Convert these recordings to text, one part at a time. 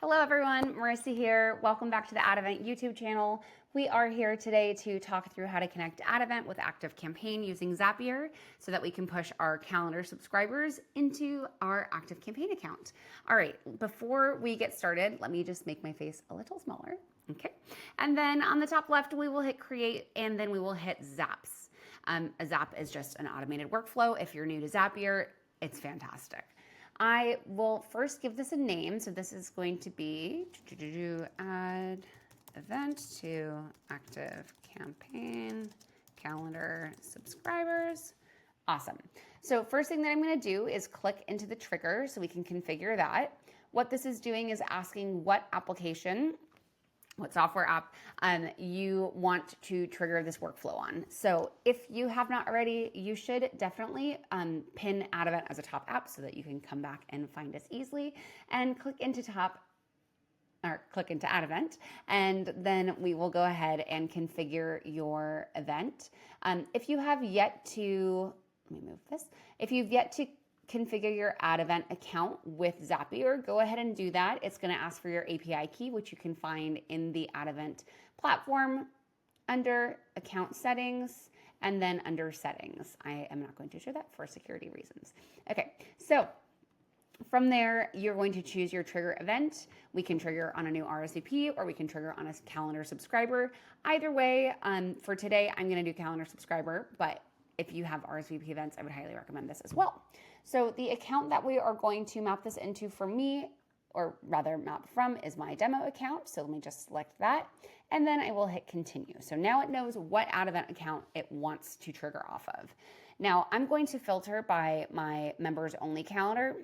Hello everyone, Marissa here. Welcome back to the AddEvent YouTube channel. We are here today to talk through how to connect AddEvent with ActiveCampaign using Zapier so that we can push our calendar subscribers into our ActiveCampaign account. All right, before we get started, let me just make my face a little smaller. Okay, and then on the top left, we will hit create and then we will hit Zaps. A Zap is just an automated workflow. If you're new to Zapier, it's fantastic. I will first give this a name. So this is going to be add event to ActiveCampaign calendar subscribers. Awesome. So first thing that I'm going to do is click into the trigger so we can configure that. What this is doing is asking what application, what software app you want to trigger this workflow on. So if you have not already, you should definitely pin AddEvent as a top app so that you can come back and find us easily and click into AddEvent, and then we will go ahead and configure your event. If you have yet to, let me move this. If you've yet to configure your AddEvent account with Zapier, go ahead and do that. It's going to ask for your API key, which you can find in the AddEvent platform under account settings and then under settings. I am not going to show that for security reasons. Okay, so from there, you're going to choose your trigger event. We can trigger on a new RSVP or we can trigger on a calendar subscriber. Either way, for today, I'm going to do calendar subscriber, but if you have RSVP events, I would highly recommend this as well. So the account that we are going to map this into for me, or rather map from, is my demo account. So let me just select that, and then I will hit continue. So now it knows what AddEvent account it wants to trigger off of. Now I'm going to filter by my members only calendar.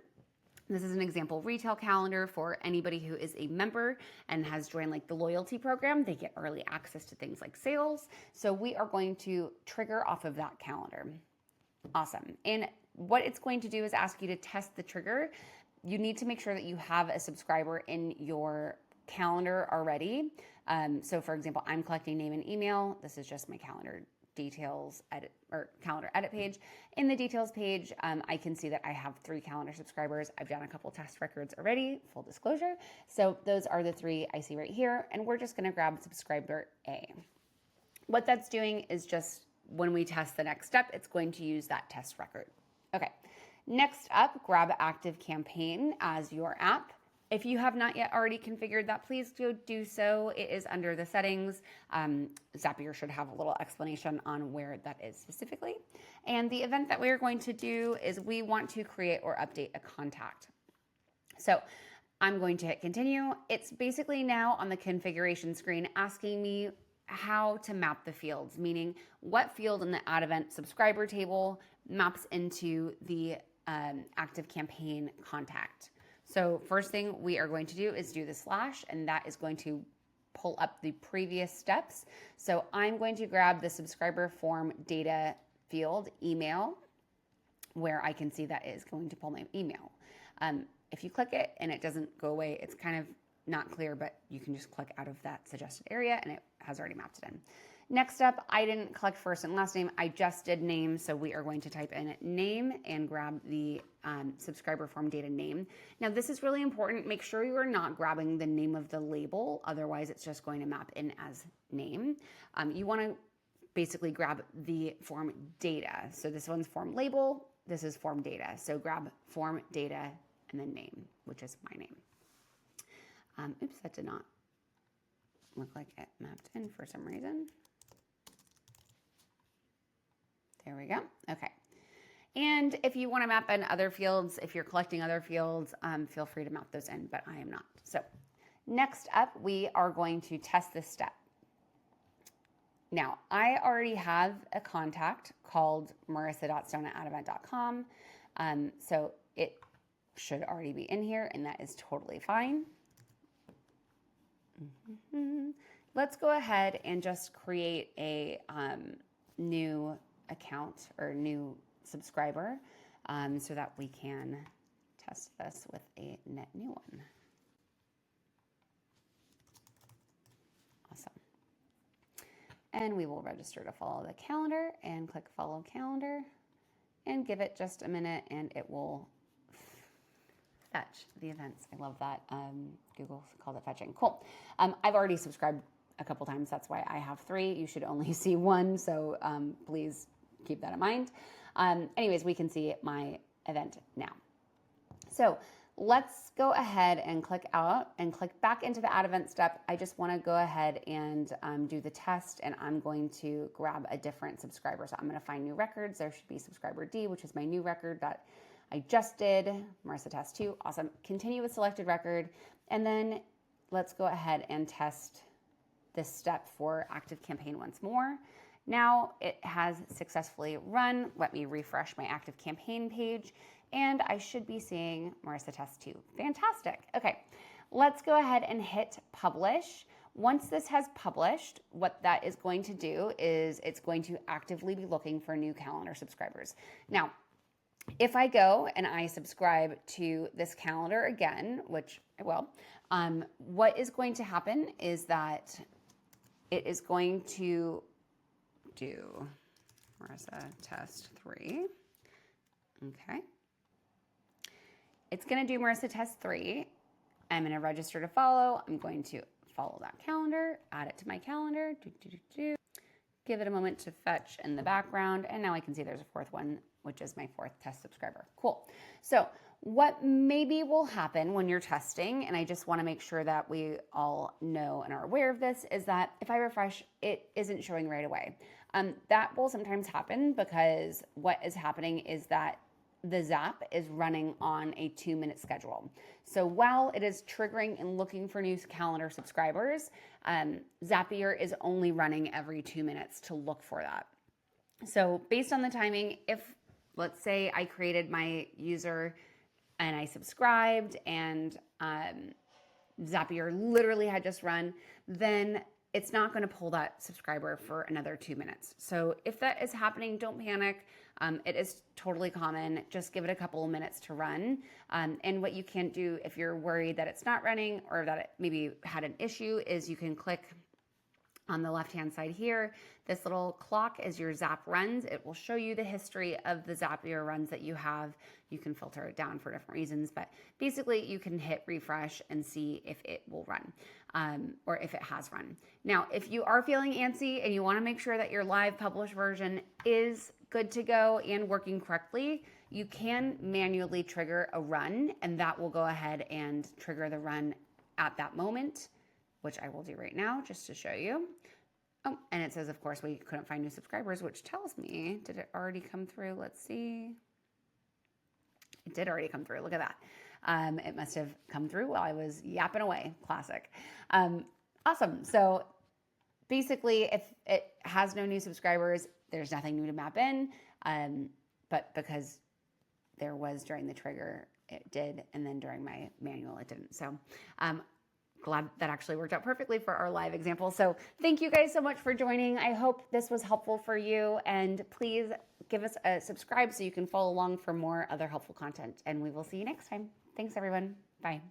This is an example retail calendar for anybody who is a member and has joined like the loyalty program. They get early access to things like sales. So we are going to trigger off of that calendar. Awesome. And what it's going to do is ask you to test the trigger. You need to make sure that you have a subscriber in your calendar already. So for example, I'm collecting name and email. This is just my calendar details edit or calendar edit page. In the details page, I can see that I have 3 calendar subscribers. I've done a couple test records already, full disclosure. So those are the 3 I see right here. And we're just going to grab subscriber A. What that's doing is just when we test the next step, it's going to use that test record. Okay. Next up, grab ActiveCampaign as your app. If you have not yet already configured that, please do so. It is under the settings. Zapier should have a little explanation on where that is specifically. And the event that we are going to do is we want to create or update a contact. So I'm going to hit continue. It's basically now on the configuration screen asking me how to map the fields, meaning what field in the AddEvent subscriber table maps into the ActiveCampaign contact. So first thing we are going to do is do the slash, and that is going to pull up the previous steps. So I'm going to grab the subscriber form data field, email, where I can see that is going to pull my email. If you click it and it doesn't go away, it's kind of not clear, but you can just click out of that suggested area and it has already mapped it in. Next up, I didn't collect first and last name. I just did name. So we are going to type in name and grab the subscriber form data name. Now this is really important. Make sure you are not grabbing the name of the label. Otherwise it's just going to map in as name. You want to basically grab the form data. So this one's form label. This is form data. So grab form data and then name, which is my name. Oops, that did not look like it mapped in for some reason. There we go. Okay. And if you want to map in other fields, if you're collecting other fields, feel free to map those in, but I am not. So next up, we are going to test this step. Now, I already have a contact called marissa.stone@addevent.com. So it should already be in here, and that is totally fine. Let's go ahead and just create a new account or new subscriber so that we can test this with a net new one. Awesome. And we will register to follow the calendar and click follow calendar and give it just a minute and it will fetch the events. I love that. Google called it fetching. Cool. I've already subscribed a couple times. That's why I have 3. You should only see 1. So please keep that in mind. Anyways, we can see my event now. So let's go ahead and click out and click back into the AddEvent step. I just want to go ahead and do the test, and I'm going to grab a different subscriber. So I'm going to find new records. There should be subscriber D, which is my new record that I just did. Marissa test 2. Awesome. Continue with selected record. And then let's go ahead and test this step for ActiveCampaign once more. Now it has successfully run. Let me refresh my ActiveCampaign page, and I should be seeing Marissa test 2. Fantastic. Okay, let's go ahead and hit publish. Once this has published, what that is going to do is it's going to actively be looking for new calendar subscribers. Now, if I go and I subscribe to this calendar again, which I will, what is going to happen is that it is going to do Marissa test 3. Okay. It's going to do Marissa test 3. I'm going to register to follow. I'm going to follow that calendar, add it to my calendar, give it a moment to fetch in the background, and now I can see there's a 4th one, which is my 4th test subscriber. Cool. So what maybe will happen when you're testing, and I just want to make sure that we all know and are aware of this, is that if I refresh, it isn't showing right away. That will sometimes happen because what is happening is that the Zap is running on a 2-minute schedule. So while it is triggering and looking for new calendar subscribers, Zapier is only running every 2 minutes to look for that. So based on the timing, if let's say I created my user and I subscribed and Zapier literally had just run, then it's not going to pull that subscriber for another 2 minutes. So if that is happening, don't panic. It is totally common. Just give it a couple of minutes to run. And what you can do if you're worried that it's not running or that it maybe had an issue is you can click on the left-hand side here. This little clock as your Zap runs. It will show you the history of the Zapier runs that you have. You can filter it down for different reasons, but basically you can hit refresh and see if it will run or if it has run. Now, if you are feeling antsy and you want to make sure that your live published version is good to go and working correctly, you can manually trigger a run, and that will go ahead and trigger the run at that moment, which I will do right now just to show you. Oh, and it says, of course, we couldn't find new subscribers, which tells me, did it already come through? Let's see. It did already come through. Look at that. It must have come through while I was yapping away. Classic. Awesome. So basically, if it has no new subscribers, there's nothing new to map in. But because there was during the trigger, it did. And then during my manual, it didn't. So glad that actually worked out perfectly for our live example. So thank you guys so much for joining. I hope this was helpful for you, and please give us a subscribe so you can follow along for more other helpful content, and we will see you next time. Thanks everyone. Bye.